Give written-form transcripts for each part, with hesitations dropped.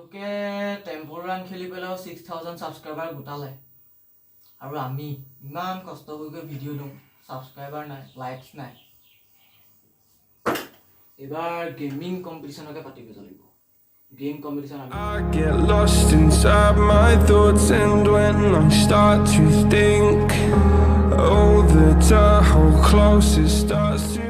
লোকে temple run খেলি পেলাও 6000 সাবস্ক্ৰাইবাৰ গোটালে আৰু আমি ইমান কষ্ট কৰি ভিডিঅ' দিওঁ সাবস্ক্ৰাইবাৰ নাই লাইকস নাই এবাৰ গেমিং কম্পিটিশনকে পাতিব লাগিব game competition I get lost inside my thoughts and when I start to think oh the whole closest starts to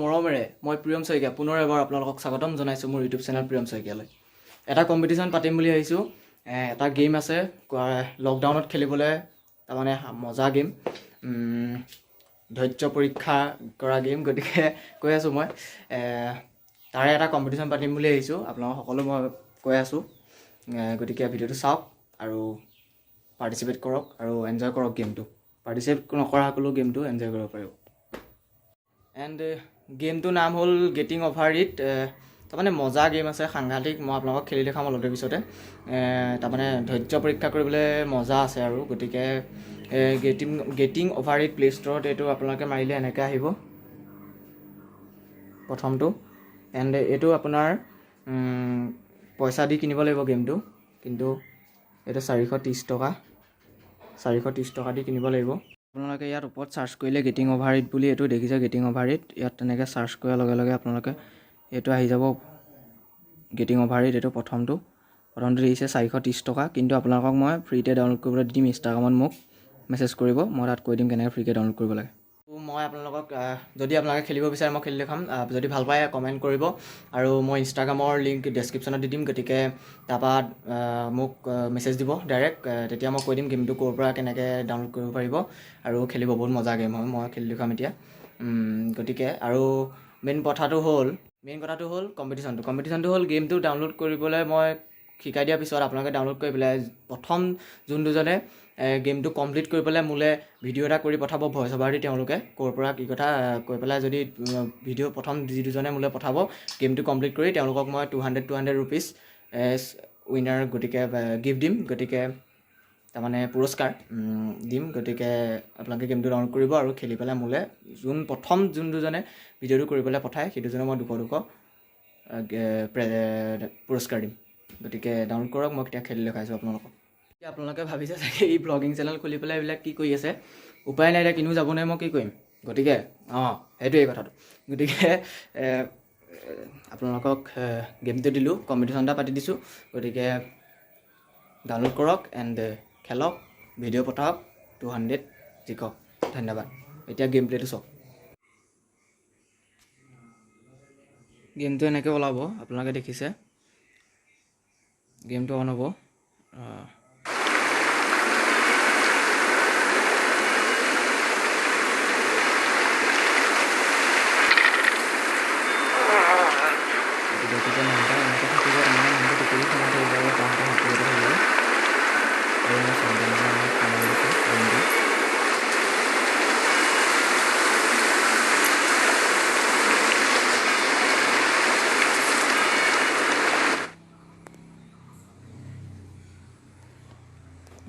মৰমেৰে মই প্ৰিয়ম শইকীয়া পুনৰ এবাৰ আপোনালোকক স্বাগতম জনাইছোঁ মোৰ ইউটিউব চেনেল প্ৰিয়ম শইকীয়ালৈ এটা কম্পিটিশ্যন পাতিম বুলি ভাবিছোঁ এটা গেম আছে লকডাউনত খেলিবলৈ তাৰমানে মজা গেম ধৈৰ্য পৰীক্ষা কৰা গেম গতিকে কৈ আছোঁ মই তাৰে এটা কম্পিটিশ্যন পাতিম বুলি ভাবিছোঁ আপোনালোক সকলো মই কৈ আছোঁ গতিকে ভিডিঅ'টো চাওক আৰু পাৰ্টিচিপেট কৰক আৰু এনজয় কৰক গেমটো পাৰ্টিচিপেট নকৰা সকলো গেমটো এনজয় কৰিব পাৰিব এণ্ড গেমটোৰ নাম হ'ল গেটিং অভাৰ ইট তাৰমানে মজা গেম আছে সাংঘাতিক মই আপোনালোকক খেলি দেখাম অলপ দেৰি পিছতে তাৰমানে ধৈৰ্য পৰীক্ষা কৰিবলৈ মজা আছে আৰু গতিকে গেটিং অভাৰ ইট প্লে ষ্ট'ৰত এইটো আপোনালোকে মাৰিলে এনেকৈ আহিব প্ৰথমটো এণ্ড এইটো আপোনাৰ পইচা দি কিনিব লাগিব গেমটো কিন্তু এইটো 430 টকা দি কিনিব লাগিব আপোনালোকে ইয়াত ওপৰত চাৰ্চ কৰিলে গেটিং অভাৰ ইট বুলি এইটো দেখিছে গেটিং অভাৰ ইট ইয়াত তেনেকৈ চাৰ্চ কৰাৰ লগে লগে আপোনালোকে এইটো আহি যাব গেটিং অভাৰ ইট এইটো প্ৰথমটো দিছে 430 টকা কিন্তু আপোনালোকক মই ফ্ৰীতে ডাউনলোড কৰিবলৈ দিম ইনষ্টাগ্ৰামত মোক মেছেজ কৰিব মই তাত কৈ দিম কেনেকৈ ফ্ৰীকৈ ডাউনলোড কৰিব লাগে মই আপোনালোকক যদি আপোনালোকে খেলিব বিচাৰে মই খেলি দেখাম যদি ভাল পায় কমেণ্ট কৰিব আৰু মই ইনষ্টাগ্ৰামৰ লিংক ডেছক্ৰিপশ্যনত দি দিম গতিকে তাৰপৰা মোক মেছেজ দিব ডাইৰেক্ট তেতিয়া মই কৈ দিম গেমটো ক'ৰ পৰা কেনেকৈ ডাউনলোড কৰিব পাৰিব আৰু খেলিব বহুত মজা গেম হয় মই খেলি দেখাম এতিয়া গতিকে আৰু মেইন কথাটো হ'ল কম্পিটিশ্যনটো হ'ল গেমটো ডাউনলোড কৰিবলৈ মই শিকাই দিয়াৰ পিছত আপোনালোকে ডাউনলোড কৰি পেলাই প্ৰথম যোন দুজনে গেমটো কমপ্লিট কৰি পেলাই মোলৈ ভিডিঅ' এটা কৰি পঠাব ভইচ অভাৰ দি তেওঁলোকে ক'ৰ পৰা কি কথা কৈ পেলাই যদি ভিডিঅ' প্ৰথম যি দুজনে মোলৈ পঠাব গেমটো কমপ্লিট কৰি তেওঁলোকক মই 200 rupees উইনাৰ গতিকে গিফ্ট দিম গতিকে তাৰমানে পুৰস্কাৰ দিম গতিকে আপোনালোকে গেমটো ডাউনলোড কৰিব আৰু খেলি পেলাই মোলৈ যোন দুজনে ভিডিঅ'টো কৰি পেলাই পঠায় সেই দুজনে মই 200 পুৰস্কাৰ দিম গতিকে ডাউনলোড কৰক মই এতিয়া খেলি দেখাইছোঁ আপোনালোকে ভাবিছে চাগে এই ব্লগিং চেনেল খুলি পেলাই এইবিলাক কি কৰি আছে উপায় নাই এতিয়া কিনো যাব নাই মই কি কৰিম গতিকে সেইটোৱেই কথাটো গতিকে আপোনালোকক গেমটো দিলোঁ কম্পিটিশ্যন এটা পাতি দিছোঁ গতিকে ডাউনলোড কৰক এণ্ড খেলক ভিডিঅ' পঠাওক 200 জিকক ধন্যবাদ এতিয়া গেম প্লেটো চাওক গেমটো এনেকৈ ওলাব আপোনালোকে দেখিছে গেমটো অন হ'ব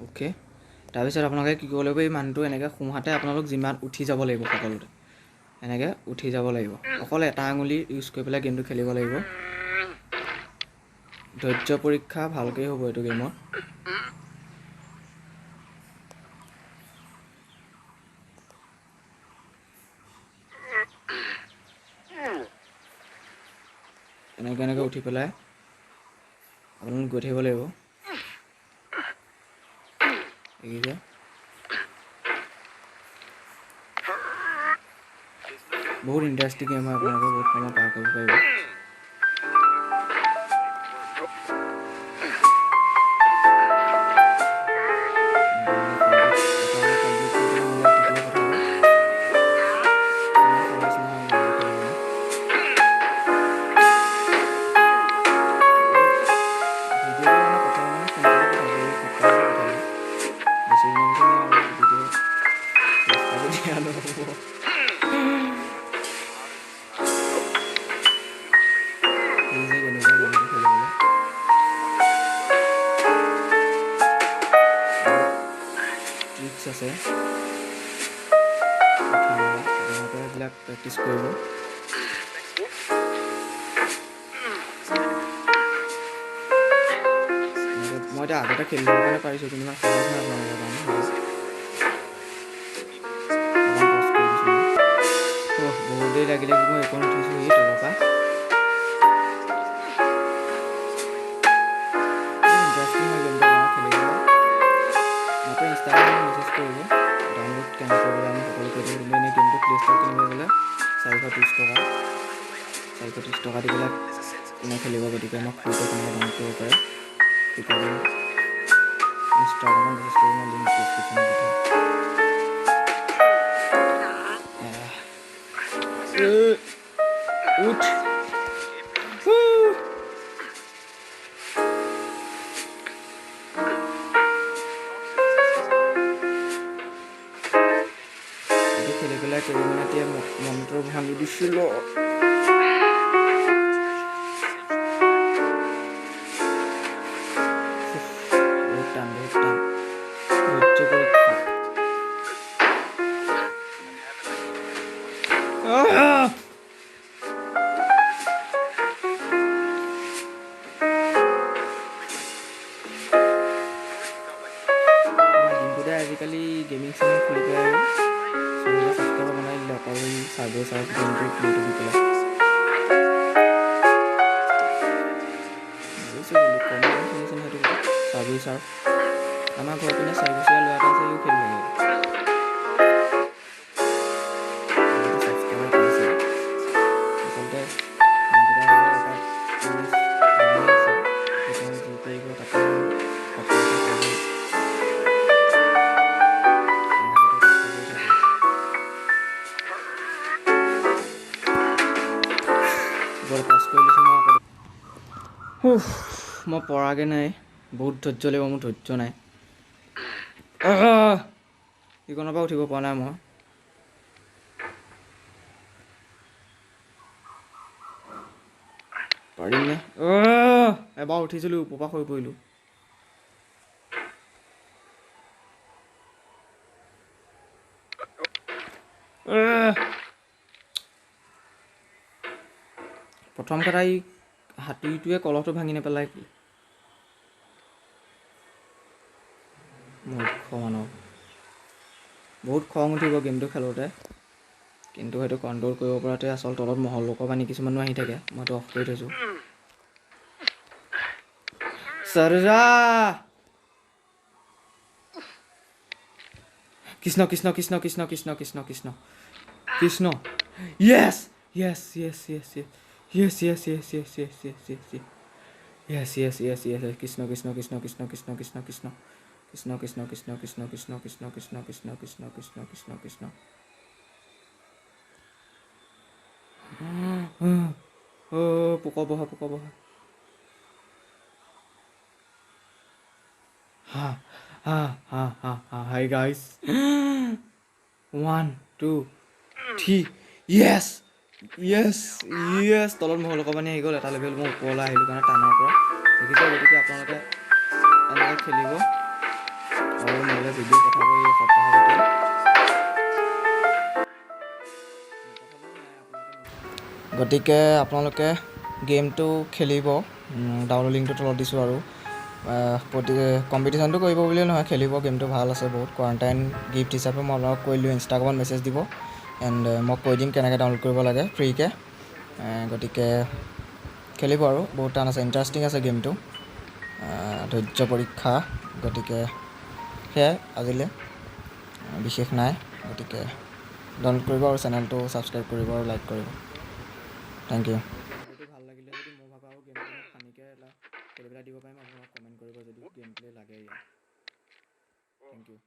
অ'কে তাৰপিছত আপোনালোকে কি কৰিব লাগিব এই মানুহটো এনেকৈ সোঁহাতে আপোনালোক যিমান উঠি যাব লাগিব সকলোতে এনেকৈ উঠি যাব লাগিব অকল এটা আঙুলি ইউজ কৰি পেলাই গেমটো খেলিব লাগিব ধৈৰ্য পৰীক্ষা ভালকৈ হ'ব এইটো গেমত এনেকৈ উঠি পেলাই আপোনালোক গৈ থাকিব লাগিব দেখিছে বহুত ইণ্টাৰেষ্টিং গেম হয় আপোনালোকে বহুত সময় পাৰ কৰিব পাৰিব এইবিলাক প্ৰেক্টিছ কৰিব। মই এতিয়া আগতে খেলিবৰ কাৰণে পাৰিছোঁ, কিন্তু ইমান সহজ নহয় আপোনালোকৰ কাৰণে। বহুত দেৰি লাগিলে মই একো উঠিছোঁ এই তলৰ পৰা। ইণ্টাৰেষ্টিং হয় গেমটো আপোনাৰ খেলিব। মোকে ইনষ্টাগ্ৰামত মেছেজ কৰিব, ডাউনলোড কেনেকৈ কৰিবলৈ আমি সকলো কৰি দিম। কিন্তু এনেই গেমটো প্লে ষ্ট'ৰত কিনিব গ'লে 430 টকা। 430 টকা দি পেলাই কোনে খেলিব, গতিকে আমাক ফ্ৰীতে কেনেকৈ ডাউনলোড কৰিব পাৰে শিকাই দিম। ইনষ্টাগ্ৰামত মেছেজ কৰি মই লিংক ডিছক্ৰিপশ্যনত দি থ'ম। উঠ এইটো খেলি পেলাই কেইদিনমানতে মনটো ভাঙি দিছিলোঁ। বহুত টান ধৈৰ্য পৰীক্ষা। দিনটোতে আজিকালি গেমিং চেনেল খুলি পেলাই ছাবস্ক্ৰাইবাৰ বনাই দিলে অকল চাৰ্ভে চাৰ্ভ গেমটো প্লেটো দি পেলাই। শুনিছেনে সেইটো চাৰ্ভে চাৰ্ভ? আমাৰ ঘৰৰ পিনে 4 বছৰীয়া ল'ৰা এটা আছে, সিও খেলি থাকে। ছাবস্ক্ৰাইবাৰ পাইছে আচলতে যি কৰিব তাতে পাছ কৰি লৈছোঁ মই আকৌ। মই পৰাগৈ নাই, বহুত ধৈৰ্য লাগিব, মোৰ ধৈৰ্য নাই। ইকণৰ পৰা উঠিব পৰা নাই মই। পাৰিমনে? এবাৰ উঠিছিলোঁ, ওপৰৰ পৰা হৈ পৰিলোঁ। প্ৰথম কথা এই হাতীটোৱে কলহটো ভাঙি নেপেলাই কি? মূৰ্খ মানুহ। বহুত খং উঠিব গেমটো খেলোঁতে, কিন্তু সেইটো কণ্ট্ৰল কৰিব পৰাটোৱে আচল। তলত মহলকৰ পানী কিছুমানো আহি থাকে, মইতো অফ কৰি থৈছোঁ। সৰজা কৃষ্ণ কৃষ্ণ কৃষ্ণ কৃষ্ণ কৃষ্ণ কৃষ্ণ কৃষ্ণ কৃষ্ণ। য়েছ য়েছ য়েছ য়েছ য়েছ য়েছ য়েছ য়েছ য়েছ য়েছ য়েছ য়েছ য়েছ য়েছ য়েছ য়েছ কৃষ্ণ কৃষ্ণ কৃষ্ণ কৃষ্ণ কৃষ্ণ কৃষ্ণ কৃষ্ণ কৃষ্ণ কৃষ্ণ কৃষ্ণ কৃষ্ণ কৃষ্ণ কৃষ্ণ কৃষ্ণ কৃষ্ণ কৃষ্ণ কৃষ্ণ কৃষ্ণ কৃষ্ণ। পোক বহা পোক বহা। Hi guys. 1 2 3 yes yes yes তলত মহলকৰ পানী আহি গ'ল। এটা লেভেল মই ওপৰলৈ আহিলোঁ কাৰণে টানৰ পৰা দেখিছে। গতিকে আপোনালোকে এনেকৈ খেলিব আৰু মোলৈ ভিডিঅ' পঠাব এই সপ্তাহৰ ভিতৰত। গতিকে আপোনালোকে গেমটো খেলিব। ডাউনলোড লিংকটো তলত দিছোঁ। আৰু কম্পিটিশ্যনটো কৰিব বুলিয়ে নহয়, খেলিব। গেমটো ভাল আছে বহুত। কোৱাৰেণ্টাইন গিফ্ট হিচাপে মই আপোনালোকক কৈ দিলোঁ। ইনষ্টাগ্ৰামত মেছেজ দিব এণ্ড মই কৈ দিম কেনেকৈ ডাউনলোড কৰিব লাগে ফ্ৰীকৈ। গতিকে খেলিব আৰু বহুত টান আছে, ইণ্টাৰেষ্টিং আছে গেমটো। ধৈৰ্য পৰীক্ষা। গতিকে সেয়াই আজিলৈ বিশেষ নাই। গতিকে ডাউনলোড কৰিব আৰু চেনেলটো ছাবস্ক্ৰাইব কৰিব আৰু লাইক কৰিব। Thank you. ভিডিঅ'টো ভাল লাগিলে যদি মই ভাবা আৰু গেমটো ফানীকৈ এটা খেলি পেলাই দিব পাৰিম, আপোনালোকক কমেণ্ট কৰিব যদি গেম প্লে লাগে ইয়াত। Thank U.